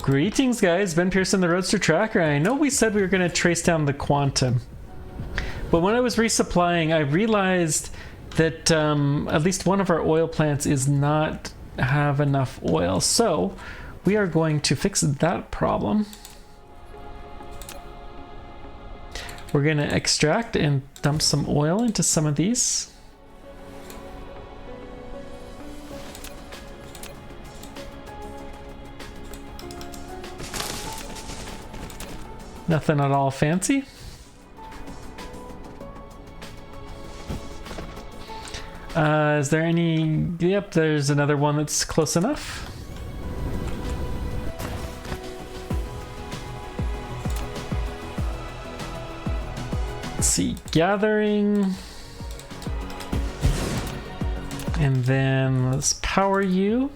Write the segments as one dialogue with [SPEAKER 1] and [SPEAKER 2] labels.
[SPEAKER 1] Greetings, guys. Ben Pearson, the Roadster Tracker. I know we said we were going to trace down the quantum, but when I was resupplying, I realized that at least one of our oil plants is not have enough oil. So we are going to fix that problem. We're going to extract and dump some oil into some of these. Nothing at all fancy. Is there any... Yep, there's another one that's close enough. Let's see, gathering. And then let's power you.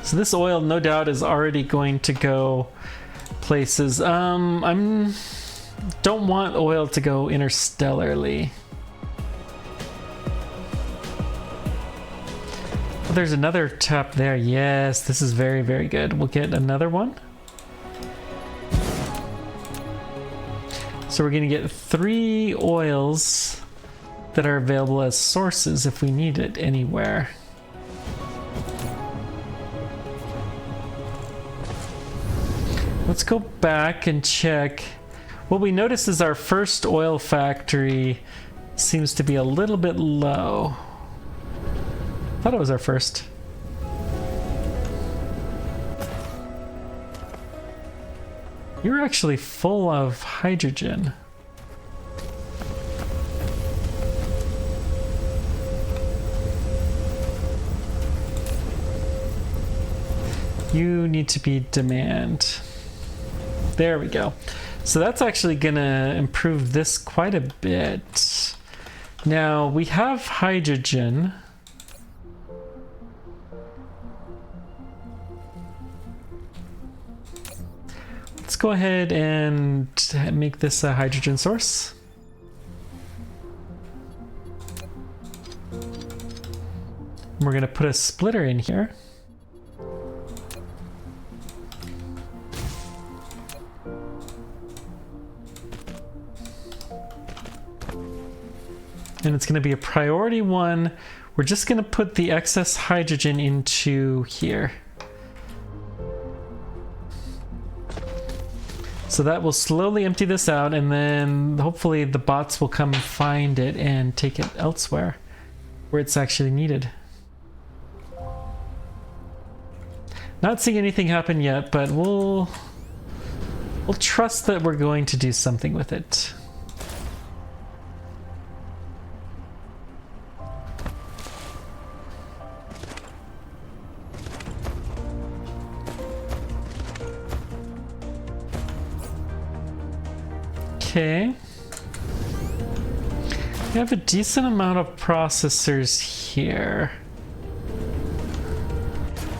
[SPEAKER 1] So this oil, no doubt, is already going to go places. Don't want oil to go interstellarly. Oh, there's another tap there. Yes, this is very, very good. We'll get another one. So we're going to get 3 oils that are available as sources if we need it anywhere. Let's go back and check. What we notice is our first oil factory seems to be a little bit low. I thought it was our first. You're actually full of hydrogen. You need to be demand. There we go. So that's actually gonna improve this quite a bit. Now we have hydrogen. Let's go ahead and make this a hydrogen source. We're gonna put a splitter in here. And it's going to be a priority 1. We're just going to put the excess hydrogen into here. So that will slowly empty this out, and then hopefully the bots will come find it and take it elsewhere where it's actually needed. Not seeing anything happen yet, but we'll trust that we're going to do something with it. Okay. We have a decent amount of processors here.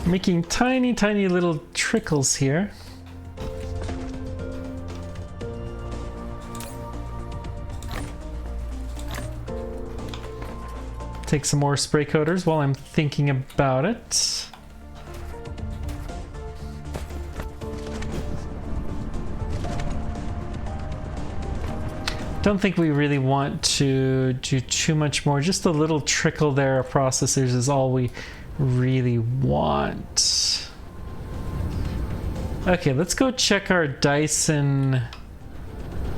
[SPEAKER 1] Making tiny, tiny little trickles here. Take some more spray coaters while I'm thinking about it. Don't think we really want to do too much more. Just a little trickle there of processors is all we really want. Okay, let's go check our Dyson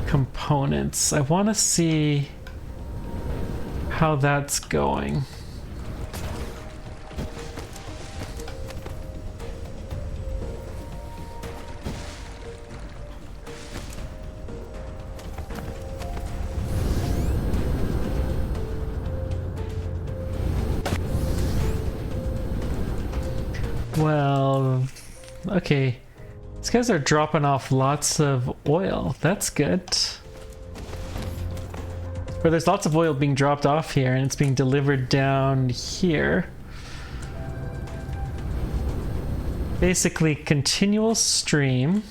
[SPEAKER 1] components. I want to see how that's going. Well, okay. These guys are dropping off lots of oil. That's good. Or there's lots of oil being dropped off here, and it's being delivered down here. Basically, continual stream.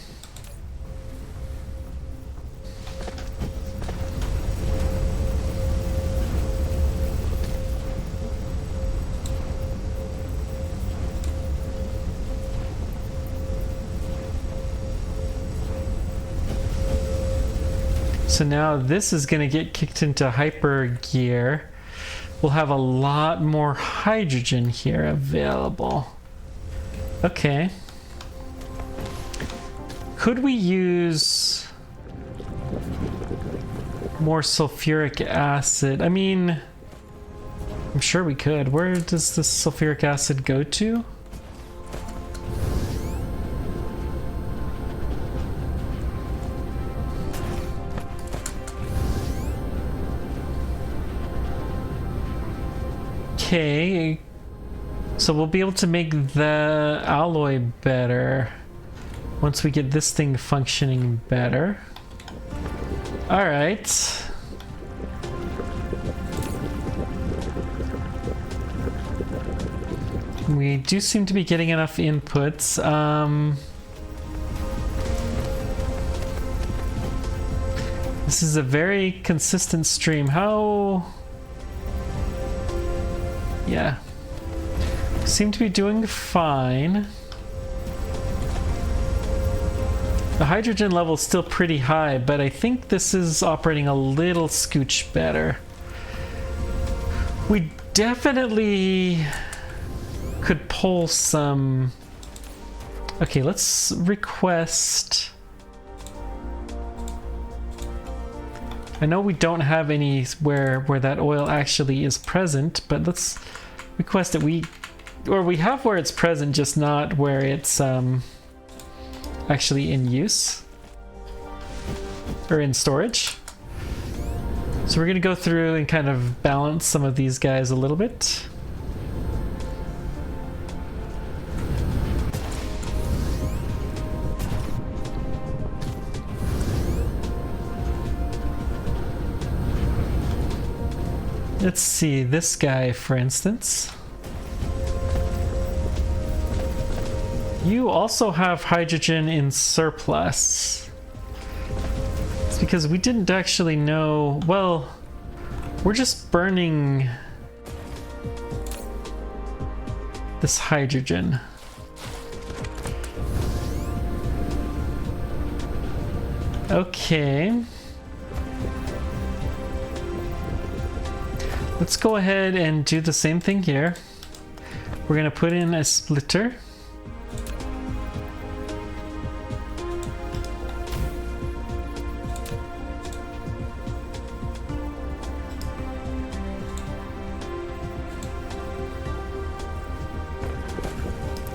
[SPEAKER 1] So now this is going to get kicked into hyper gear. We'll have a lot more hydrogen here available. Okay. Could we use more sulfuric acid? I mean, I'm sure we could. Where does this sulfuric acid go to? Okay, so we'll be able to make the alloy better once we get this thing functioning better. All right. We do seem to be getting enough inputs. This is a very consistent stream. How... Yeah. Seem to be doing fine. The hydrogen level is still pretty high, but I think this is operating a little scooch better. We definitely could pull some... Okay, let's request... I know we don't have any where that oil actually is present, but let's request that we have where it's present, just not where it's actually in use or in storage. So we're gonna go through and kind of balance some of these guys a little bit. Let's see, this guy, for instance. You also have hydrogen in surplus. It's because we didn't actually know... Well, we're just burning this hydrogen. Okay. Let's go ahead and do the same thing here. We're going to put in a splitter.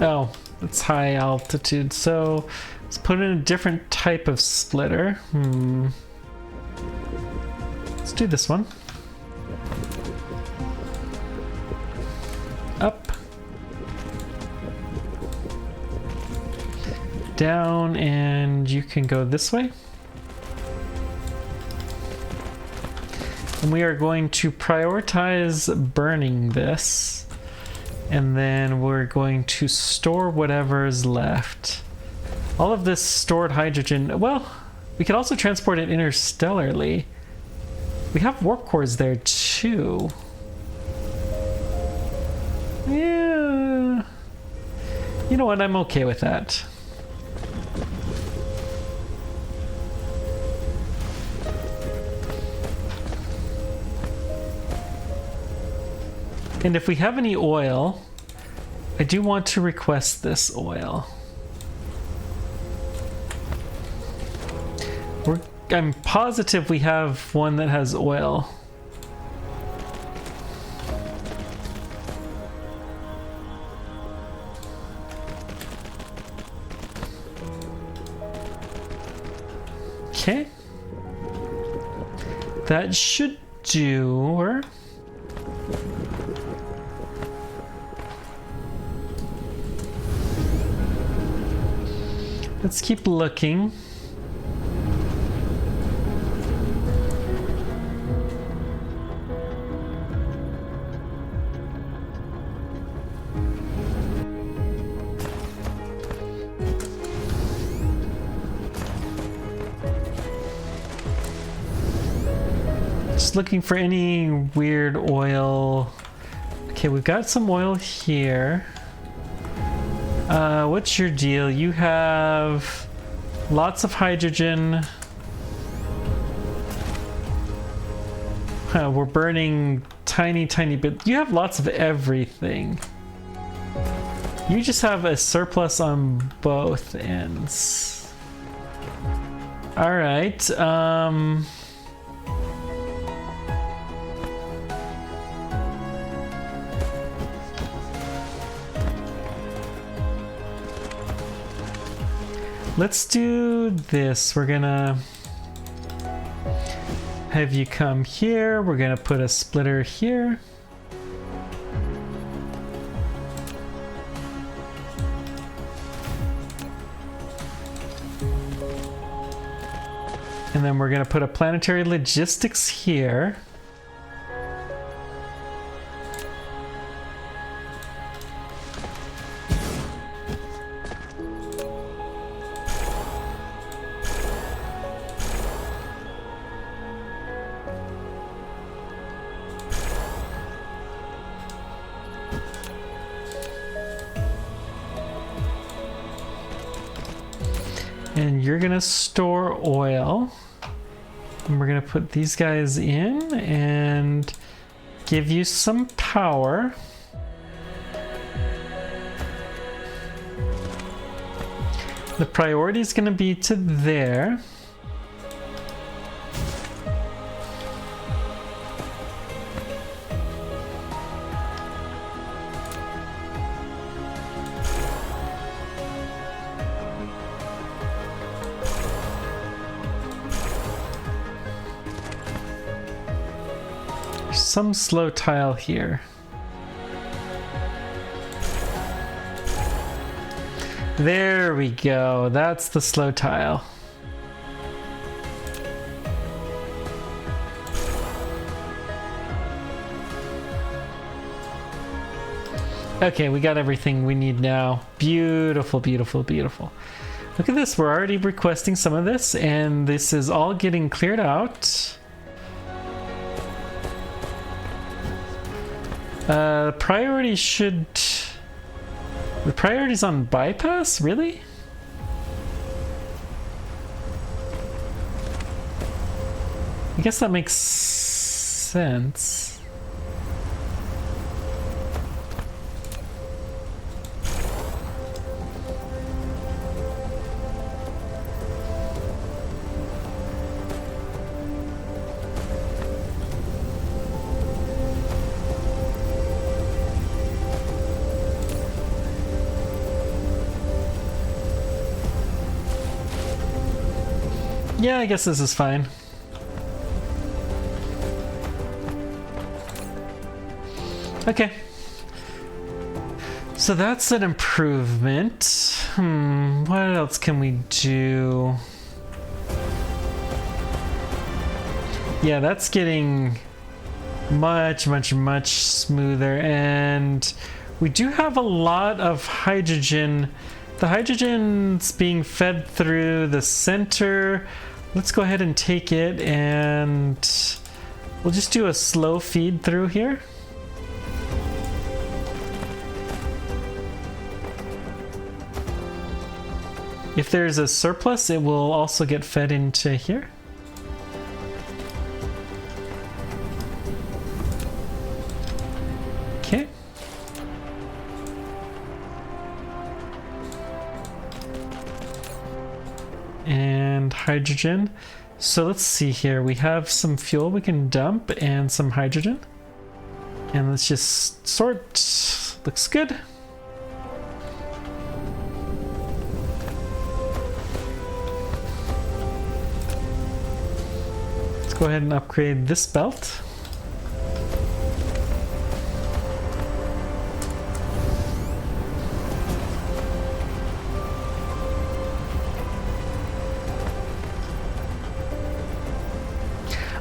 [SPEAKER 1] Oh, it's high altitude, so let's put in a different type of splitter. Let's do this one. Up, down, and you can go this way. And we are going to prioritize burning this, and then we're going to store whatever's left. All of this stored hydrogen, well, we could also transport it interstellarly. We have warp cores there too. Yeah, you know what, I'm okay with that. And if we have any oil, I do want to request this oil. I'm positive we have one that has oil. Okay. That should do her. Let's keep looking. Just looking for any weird oil. Okay, we've got some oil here. What's your deal? You have lots of hydrogen. We're burning tiny bit. You have lots of everything. You just have a surplus on both ends. All right. Let's do this. We're gonna have you come here. We're gonna put a splitter here. And then we're gonna put a planetary logistics here. And you're gonna store oil. And we're gonna put these guys in and give you some power. The priority is gonna be to there. Some slow tile here. There we go. That's the slow tile. Okay, we got everything we need now. Beautiful, beautiful, beautiful. Look at this. We're already requesting some of this, and this is all getting cleared out. Priority should... The priority's on bypass? Really? I guess that makes sense. Yeah, I guess this is fine. Okay. So that's an improvement. What else can we do? Yeah, that's getting much smoother, and we do have a lot of hydrogen. The hydrogen's being fed through the center. Let's go ahead and take it, and we'll just do a slow feed through here. If there's a surplus, it will also get fed into here. Okay. And hydrogen. So let's see here. We have some fuel we can dump and some hydrogen. And let's just sort. Looks good. Let's go ahead and upgrade this belt.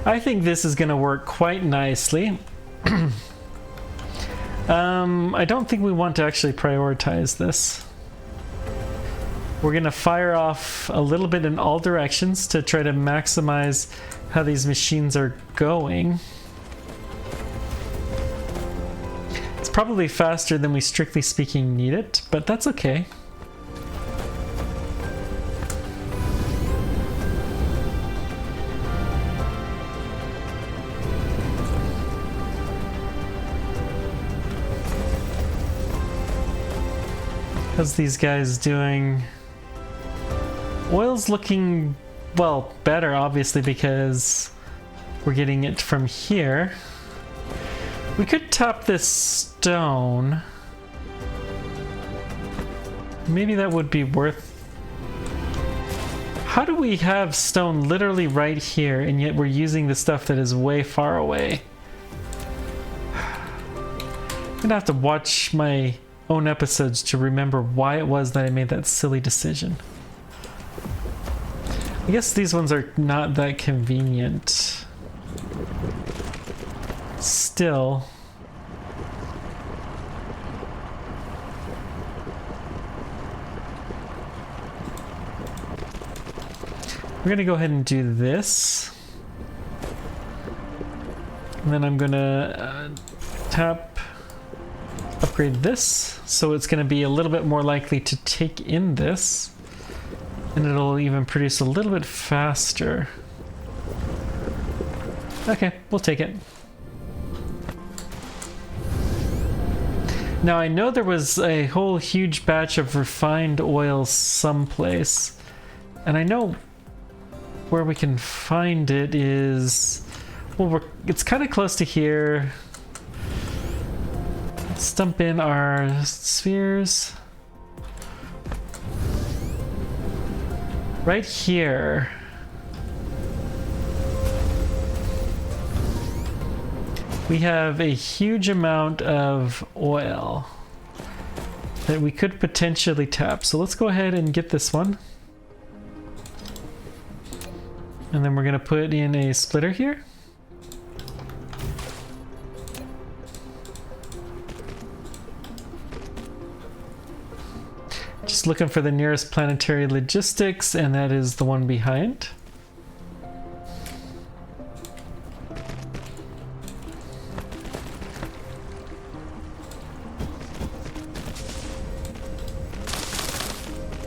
[SPEAKER 1] I think this is going to work quite nicely. I don't think we want to actually prioritize this. We're going to fire off a little bit in all directions to try to maximize how these machines are going. It's probably faster than we strictly speaking need it, but that's okay. How's these guys doing? Oil's looking, well, better obviously because we're getting it from here. We could top this stone. Maybe that would be worth... How do we have stone literally right here and yet we're using the stuff that is way far away? I'm gonna have to watch my own episodes to remember why it was that I made that silly decision. I guess these ones are not that convenient. Still. We're gonna go ahead and do this. And then I'm gonna upgrade this. So it's gonna be a little bit more likely to take in this. And it'll even produce a little bit faster. Okay, we'll take it. Now I know there was a whole huge batch of refined oil someplace. And I know where we can find it is... Well, it's kind of close to here. Let's dump in our spheres. Right here. We have a huge amount of oil that we could potentially tap. So let's go ahead and get this one. And then we're going to put in a splitter here. Just looking for the nearest planetary logistics, and that is the one behind.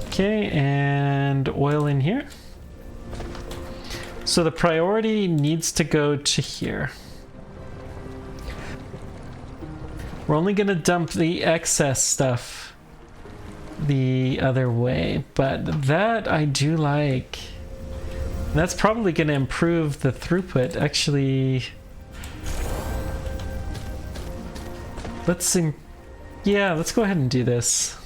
[SPEAKER 1] Okay, and oil in here. So the priority needs to go to here. We're only going to dump the excess stuff the other way, but that I do like. And that's probably going to improve the throughput. Actually, let's see. Yeah, let's go ahead and do this.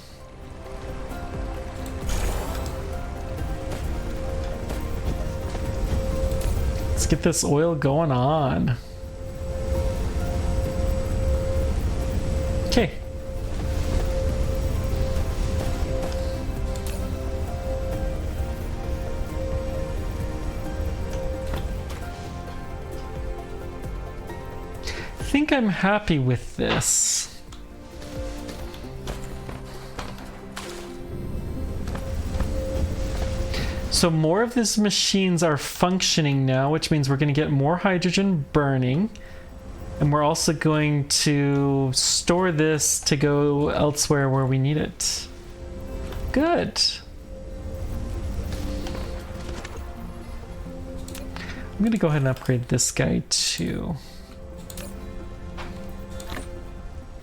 [SPEAKER 1] Let's get this oil going on. Okay. I think I'm happy with this. So more of these machines are functioning now, which means we're going to get more hydrogen burning. And we're also going to store this to go elsewhere where we need it. Good. I'm going to go ahead and upgrade this guy too.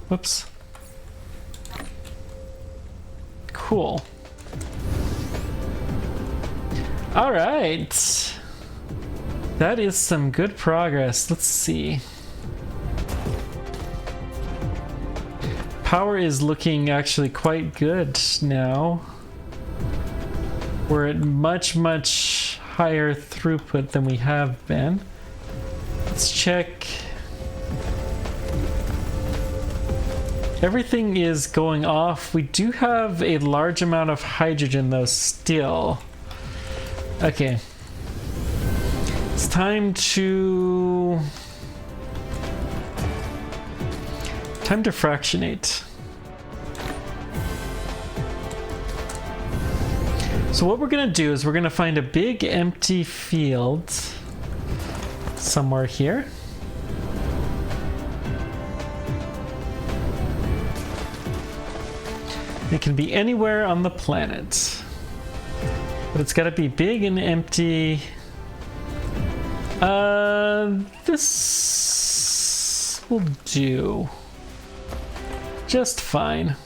[SPEAKER 1] Whoops. Cool. All right. That is some good progress. Let's see. Power is looking actually quite good now. We're at much higher throughput than we have been. Let's check. Everything is going off. We do have a large amount of hydrogen though still. Okay. It's time to fractionate. So what we're gonna do is we're gonna find a big empty field somewhere here. It can be anywhere on the planet, but it's gotta be big and empty. This will do just fine.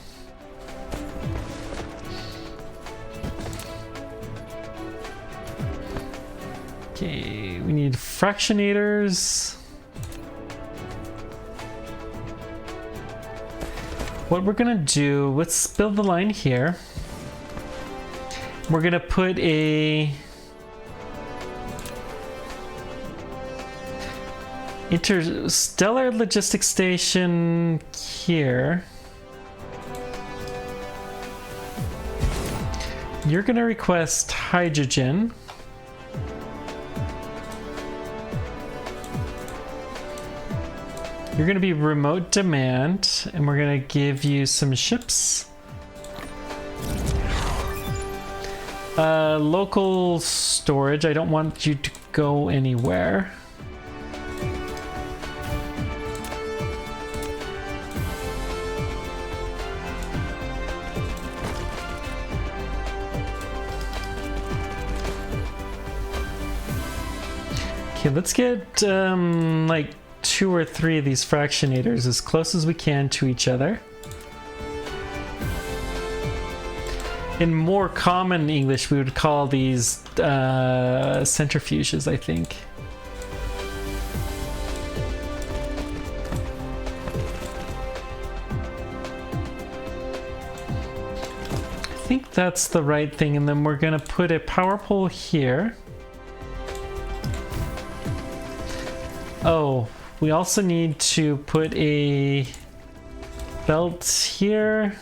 [SPEAKER 1] Okay, we need fractionators. What we're gonna do, let's build the line here. We're gonna put a interstellar logistics station here. You're gonna request hydrogen. You're gonna be remote demand, and we're gonna give you some ships. Local storage, I don't want you to go anywhere. Okay, let's get like 2 or 3 of these fractionators as close as we can to each other. In more common English, we would call these centrifuges, I think. I think that's the right thing, and then we're gonna put a power pole here. Oh, we also need to put a belt here.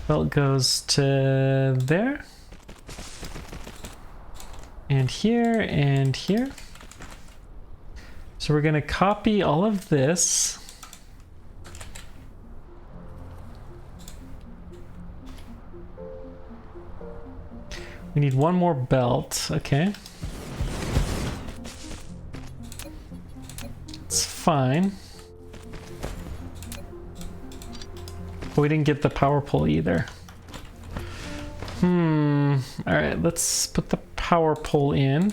[SPEAKER 1] Belt goes to there. And here, and here. So we're gonna copy all of this. We need one more belt, okay. It's fine. But we didn't get the power pole either. Alright, let's put the power pole in.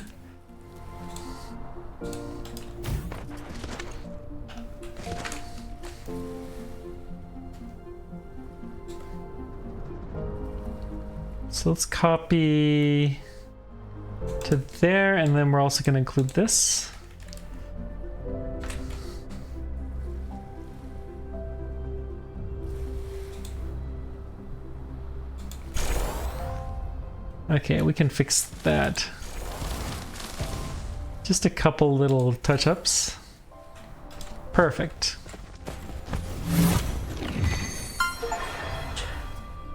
[SPEAKER 1] So let's copy to there, and then we're also going to include this. Okay, we can fix that. Just a couple little touch-ups. Perfect.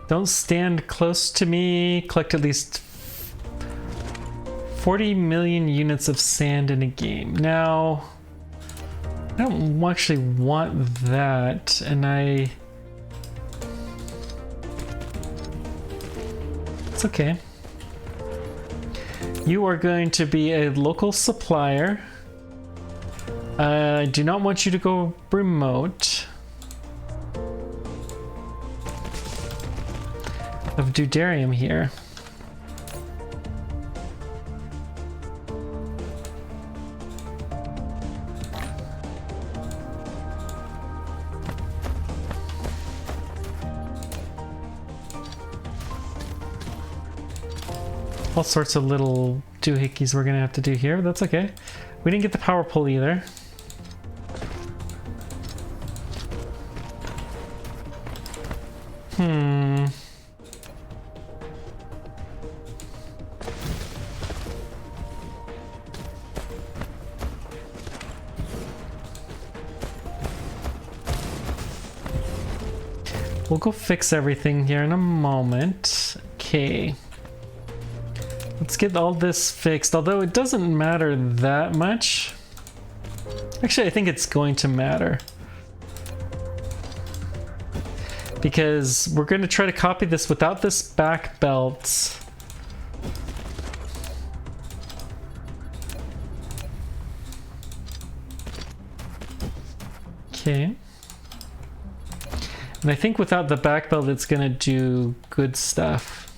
[SPEAKER 1] Don't stand close to me. Collect at least 40 million units of sand in a game. Now, I don't actually want that, and it's okay. You are going to be a local supplier. I do not want you to go remote. Of deuterium here. All sorts of little doohickeys we're gonna have to do here. That's okay. We didn't get the power pole either. We'll go fix everything here in a moment. Okay. Let's get all this fixed, although it doesn't matter that much. Actually, I think it's going to matter. Because we're going to try to copy this without this back belt. Okay. And I think without the back belt, it's gonna do good stuff.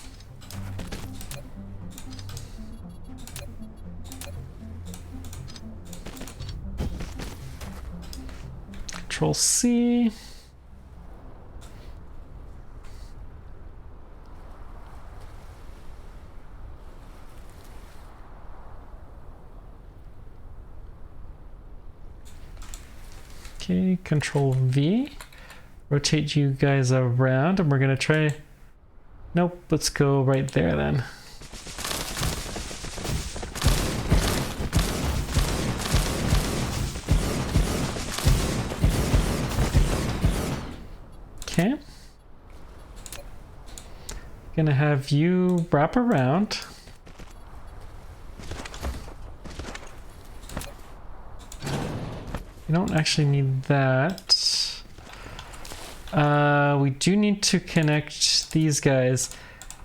[SPEAKER 1] Control C. Okay, Control V. Rotate you guys around, and we're gonna try... Nope, let's go right there then. Okay. Gonna have you wrap around. We don't actually need that. We do need to connect these guys.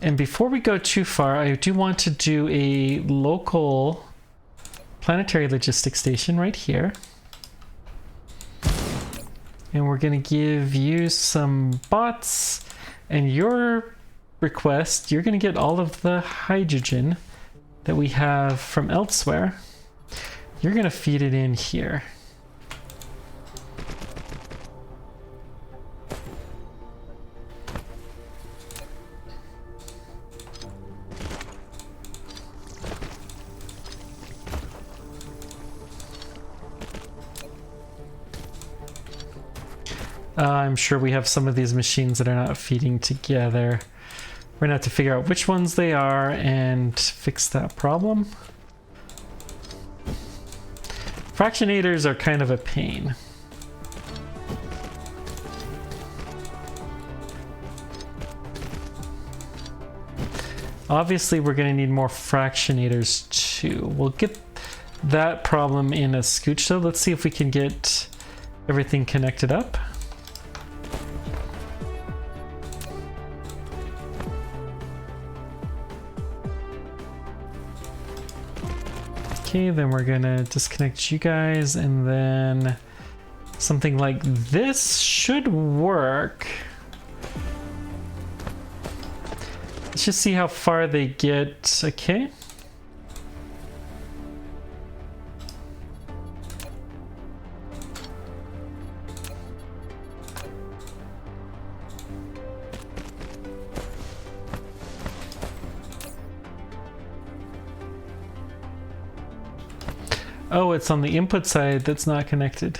[SPEAKER 1] And before we go too far, I do want to do a local planetary logistics station right here. And we're going to give you some bots, and your request, you're going to get all of the hydrogen that we have from elsewhere. You're going to feed it in here. I'm sure we have some of these machines that are not feeding together. We're gonna have to figure out which ones they are and fix that problem. Fractionators are kind of a pain. Obviously, we're gonna need more fractionators too. We'll get that problem in a scooch though. Let's see if we can get everything connected up. Okay, then we're gonna disconnect you guys, and then something like this should work. Let's just see how far they get. Okay. Oh, it's on the input side that's not connected.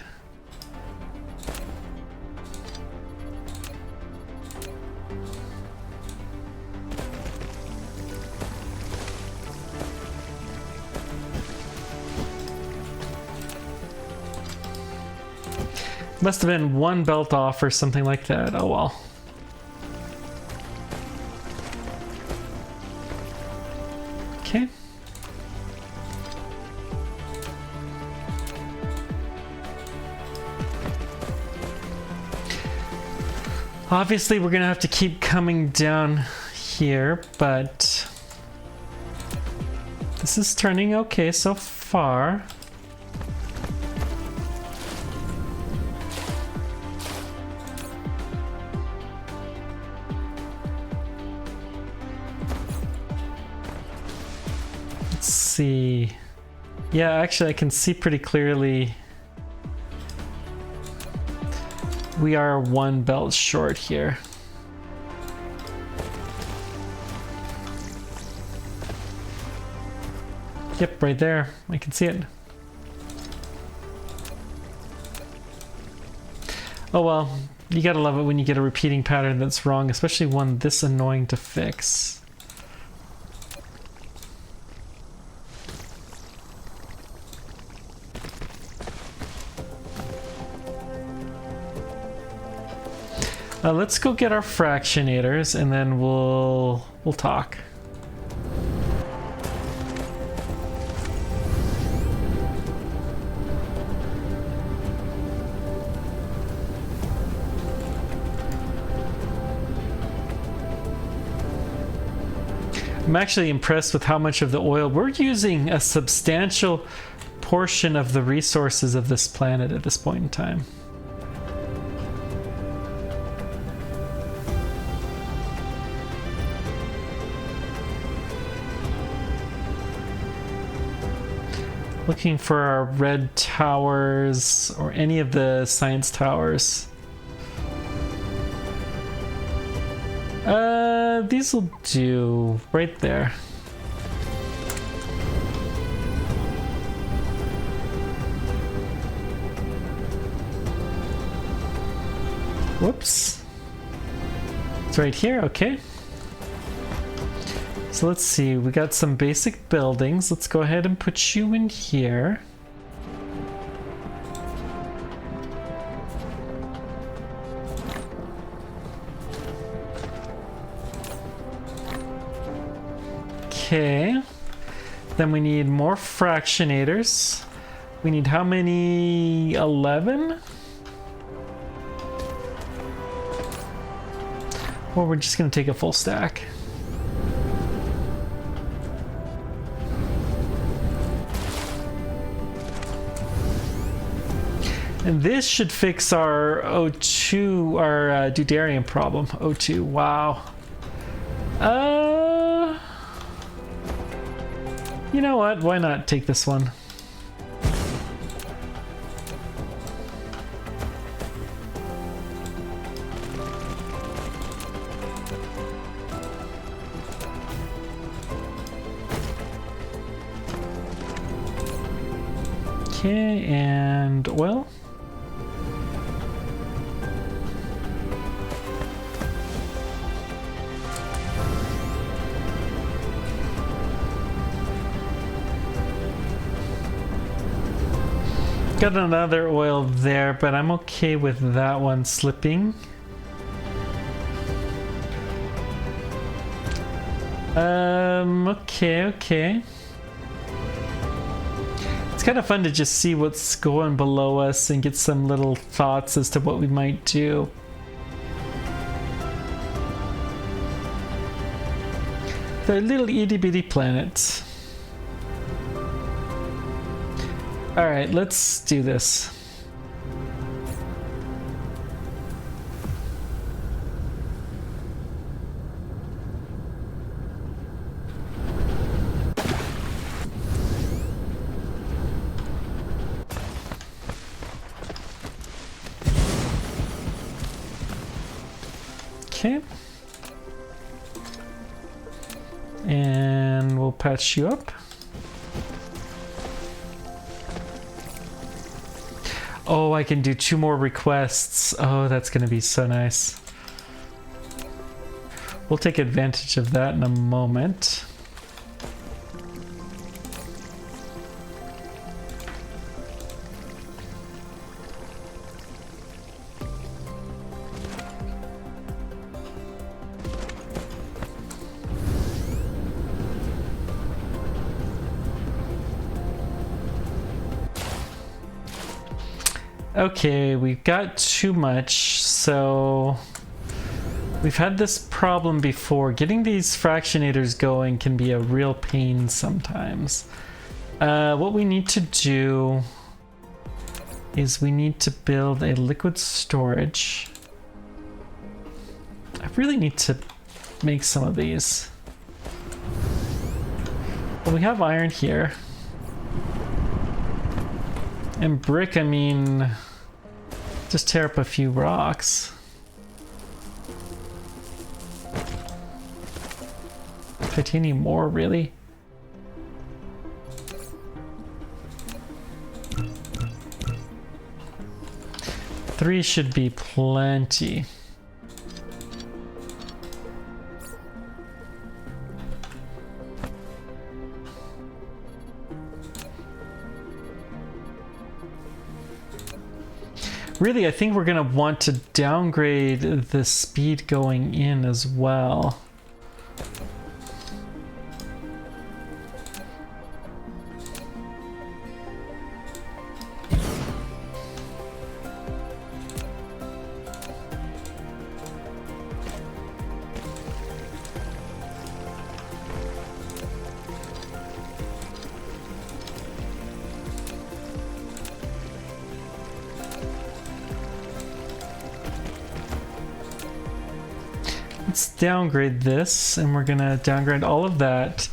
[SPEAKER 1] Must have been one belt off or something like that. Oh well. Okay. Obviously, we're gonna have to keep coming down here, but this is turning okay so far. Let's see. Yeah, actually, I can see pretty clearly. We are one belt short here. Yep, right there. I can see it. Oh well, you gotta love it when you get a repeating pattern that's wrong, especially one this annoying to fix. Let's go get our fractionators, and then we'll talk. I'm actually impressed with how much of the oil we're using. A substantial portion of the resources of this planet at this point in time. Looking for our red towers or any of the science towers. These will do right there. Whoops. It's right here, okay. So let's see, we got some basic buildings. Let's go ahead and put you in here. Okay. Then we need more fractionators. We need how many? 11? Or we're just gonna take a full stack. And this should fix our O2, our deuterium problem. O2, wow. You know what? Why not take this one? Okay, and oil. Got another oil there, but I'm okay with that one slipping. Okay. It's kind of fun to just see what's going below us and get some little thoughts as to what we might do. They're little itty bitty planets. Alright, let's do this. Okay. And we'll patch you up. Oh, I can do 2 more requests. Oh, that's going to be so nice. We'll take advantage of that in a moment. Okay, we've got too much, so we've had this problem before. Getting these fractionators going can be a real pain sometimes. What we need to do is we need to build a liquid storage. I really need to make some of these. Well, we have iron here. And brick, I mean, just tear up a few rocks. Titanium ore, really? Three should be plenty. Really, I think we're gonna want to downgrade the speed going in as well. Let's downgrade this, and we're gonna downgrade all of that.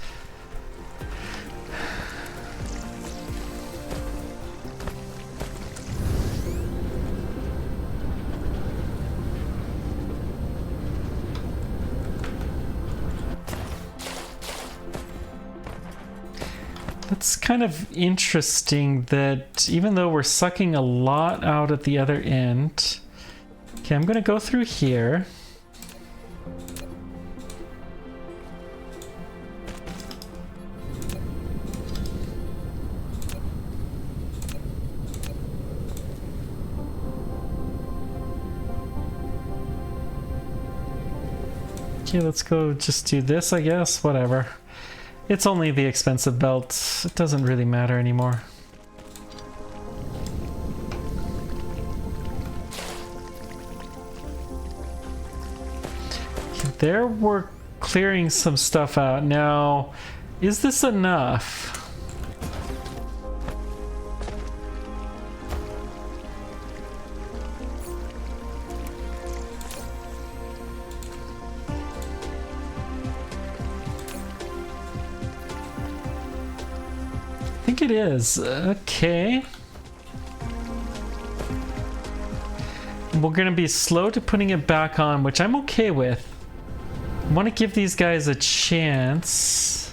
[SPEAKER 1] That's kind of interesting that even though we're sucking a lot out at the other end, Okay, I'm gonna go through here. Okay, let's go just do this, I guess. Whatever. It's only the expensive belt. It doesn't really matter anymore. There we're clearing some stuff out. Now, is this enough? I think it is. Okay. We're gonna be slow to putting it back on, which I'm okay with. I want to give these guys a chance.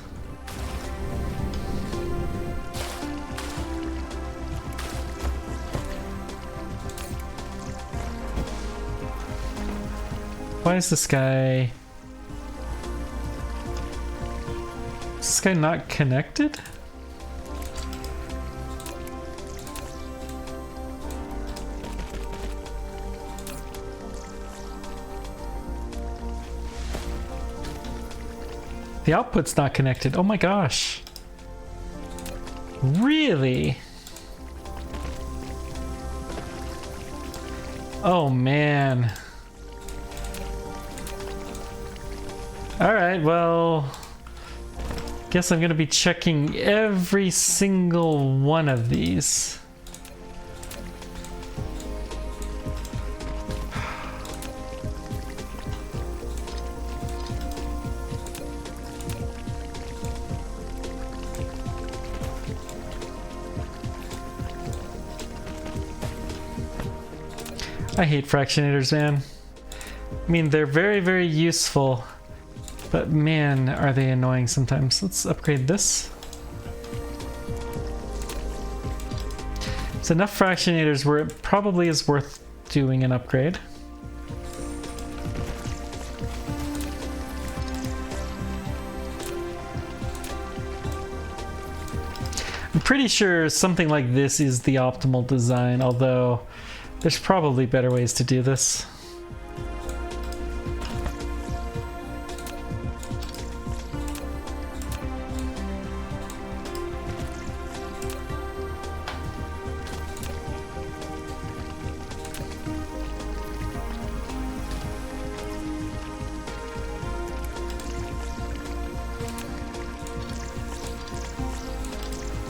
[SPEAKER 1] Why is this guy... Is this guy not connected? The output's not connected. Oh my gosh. Really? Oh man. Alright, well... Guess I'm gonna be checking every single one of these. I hate fractionators, man. I mean, they're very, very useful, but man, are they annoying sometimes. Let's upgrade this. There's enough fractionators where it probably is worth doing an upgrade. I'm pretty sure something like this is the optimal design, although there's probably better ways to do this.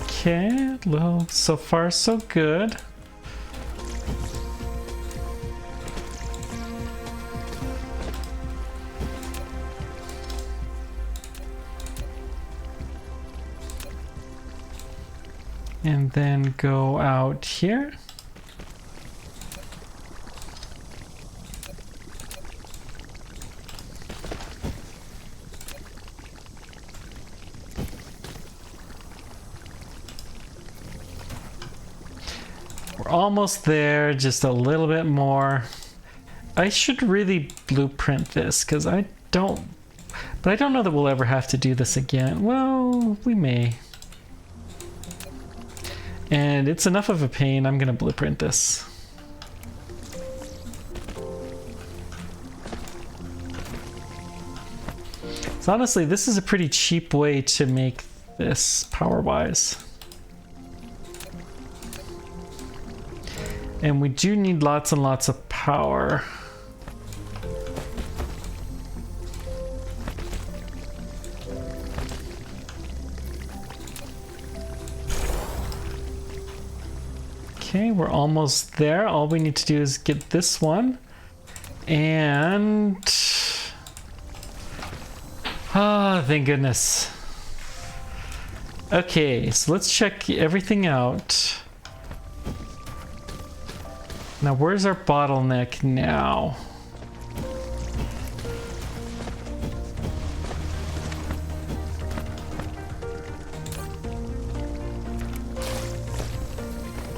[SPEAKER 1] Okay, well, so far so good. And then go out here. We're almost there, just a little bit more. I should really blueprint this because I don't know that we'll ever have to do this again. Well, we may. And it's enough of a pain, I'm gonna blueprint this. So honestly, this is a pretty cheap way to make this power-wise. And we do need lots and lots of power. Okay, we're almost there. All we need to do is get this one. And... ah, thank goodness. Okay, so let's check everything out. Now, where's our bottleneck now?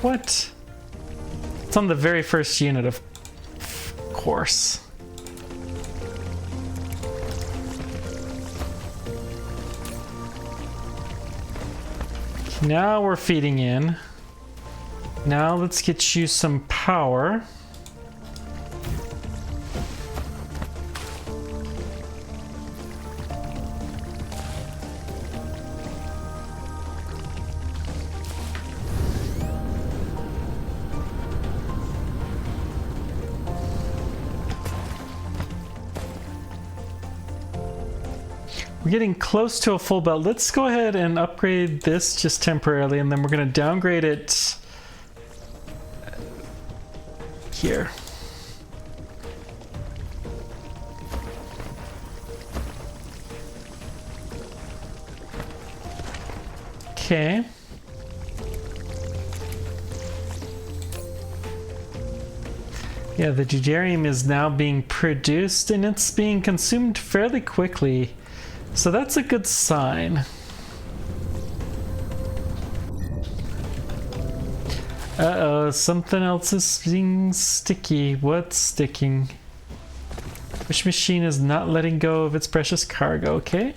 [SPEAKER 1] What? It's on the very first unit, of course. Now we're feeding in. Now let's get you some power. We're getting close to a full belt. Let's go ahead and upgrade this just temporarily, and then we're going to downgrade it here. Okay. Yeah, the deuterium is now being produced, and it's being consumed fairly quickly. So that's a good sign. Uh-oh, something else is being sticky. What's sticking? Which machine is not letting go of its precious cargo? Okay.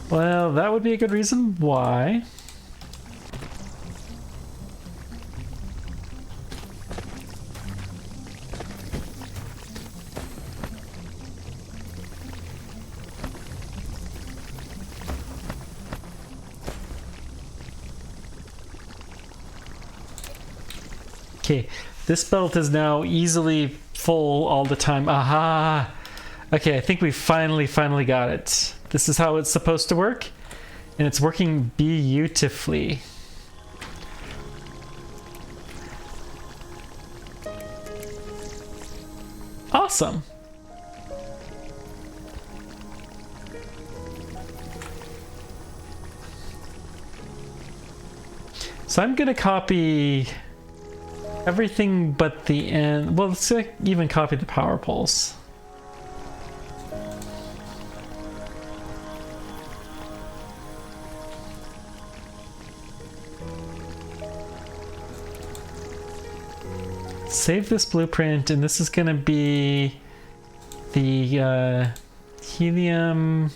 [SPEAKER 1] Well, that would be a good reason why. Okay, this belt is now easily full all the time. Aha! Okay, I think we finally got it. This is how it's supposed to work, and it's working beautifully. Awesome! So I'm gonna copy everything but the end. Well, let's even copy the power poles. Save this blueprint, and this is going to be the helium.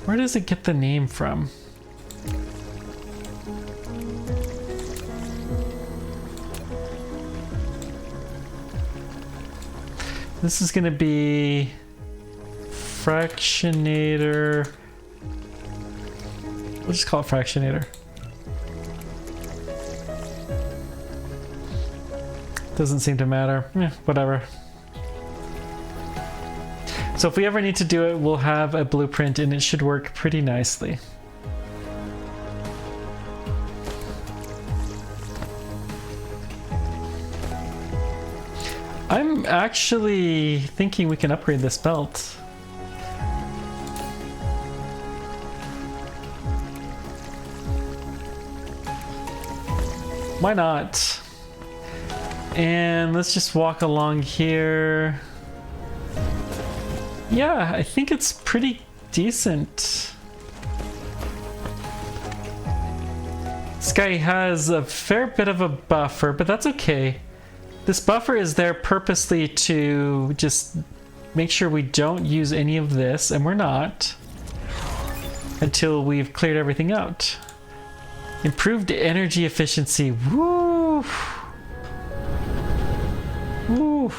[SPEAKER 1] Where does it get the name from? This is going to be fractionator. We'll just call it fractionator. Doesn't seem to matter. Whatever. So if we ever need to do it, we'll have a blueprint and it should work pretty nicely. I'm actually thinking we can upgrade this belt. Why not? And let's just walk along here. Yeah, I think it's pretty decent. This guy has a fair bit of a buffer, but that's okay. This buffer is there purposely to just make sure we don't use any of this, and we're not, until we've cleared everything out. Improved energy efficiency. Woo! Woo!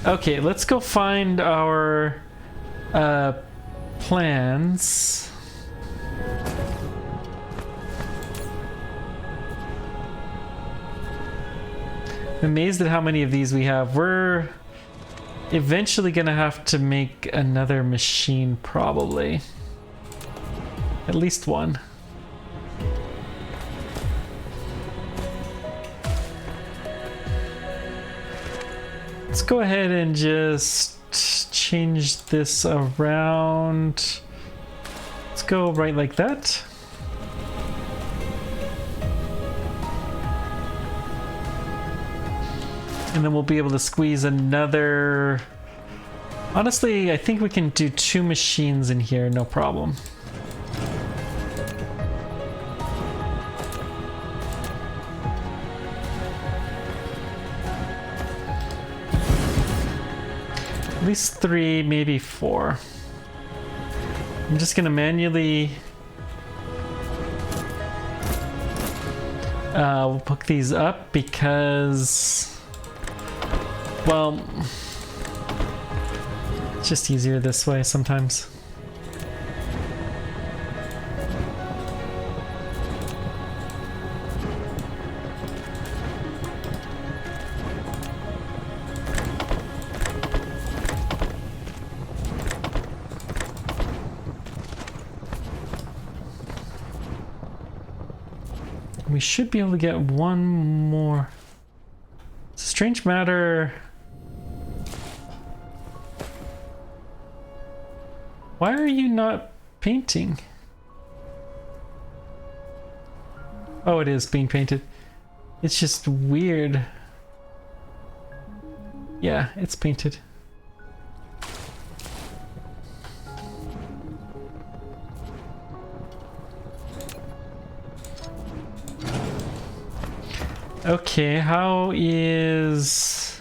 [SPEAKER 1] Okay, let's go find our plans. I'm amazed at how many of these we have. We're eventually gonna have to make another machine, probably. At least one. Let's go ahead and just change this around. Let's go right like that. And then we'll be able to squeeze another... Honestly, I think we can do 2 machines in here, no problem. At least 3, maybe 4. I'm just gonna manually we'll hook these up because, well, it's just easier this way sometimes. We should be able to get one more. Strange matter. Why are you not painting? Oh, it is being painted. It's just weird. Yeah, it's painted. Okay, how is...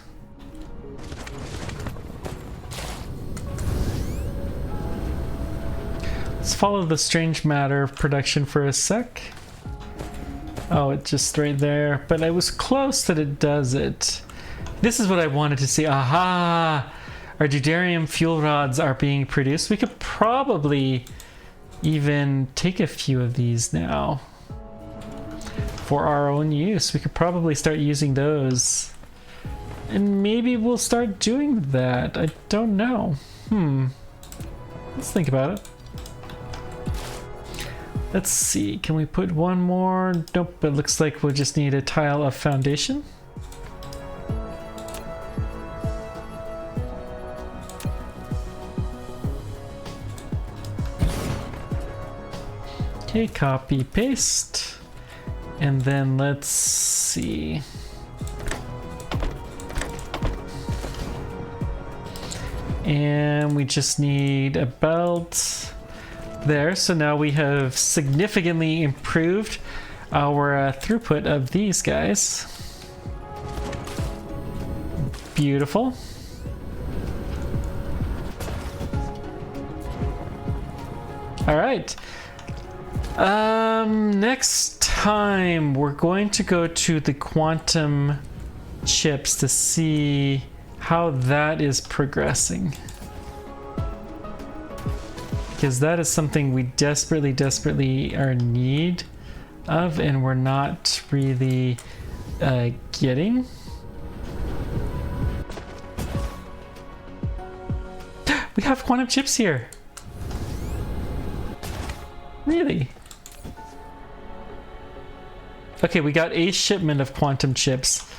[SPEAKER 1] Let's follow the strange matter of production for a sec. Oh, it's just right there, but I was close that it does it. This is what I wanted to see. Aha! Our deuterium fuel rods are being produced. We could probably even take a few of these now. For our own use. We could probably start using those. And maybe we'll start doing that. I don't know. Let's think about it. Let's see. Can we put one more? Nope, it looks like we'll just need a tile of foundation. Okay, copy, paste. And then let's see. And we just need a belt there. So now we have significantly improved our throughput of these guys. Beautiful. All right. Next time we're going to go to the quantum chips to see how that is progressing. Because that is something we desperately are in need of, and we're not really getting. We have quantum chips here. Really? Okay, we got a shipment of quantum chips.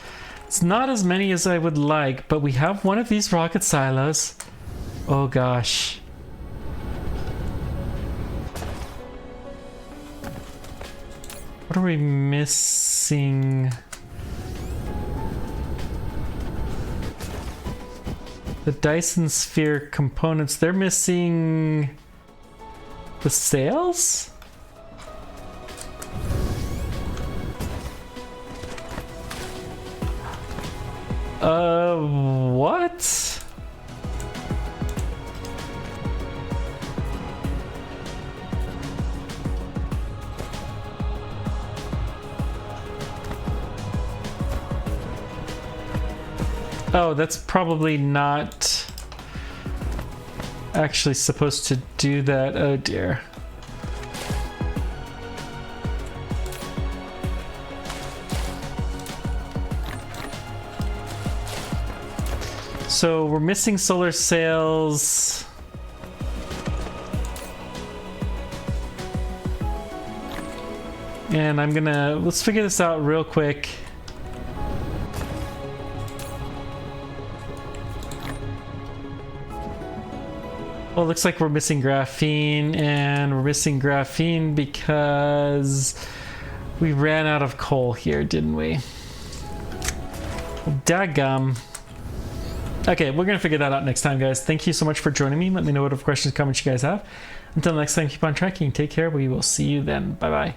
[SPEAKER 1] It's not as many as I would like, but we have one of these rocket silos. Oh gosh. What are we missing? The Dyson sphere components, they're missing the sails? What? Oh, that's probably not actually supposed to do that. Oh dear. So we're missing solar sails. And let's figure this out real quick. Well, it looks like we're missing graphene, and we're missing graphene because we ran out of coal here, didn't we? Well, daggum. Okay, we're gonna figure that out next time, guys. Thank you so much for joining me. Let me know what questions, comments you guys have. Until next time, keep on tracking. Take care. We will see you then. Bye-bye.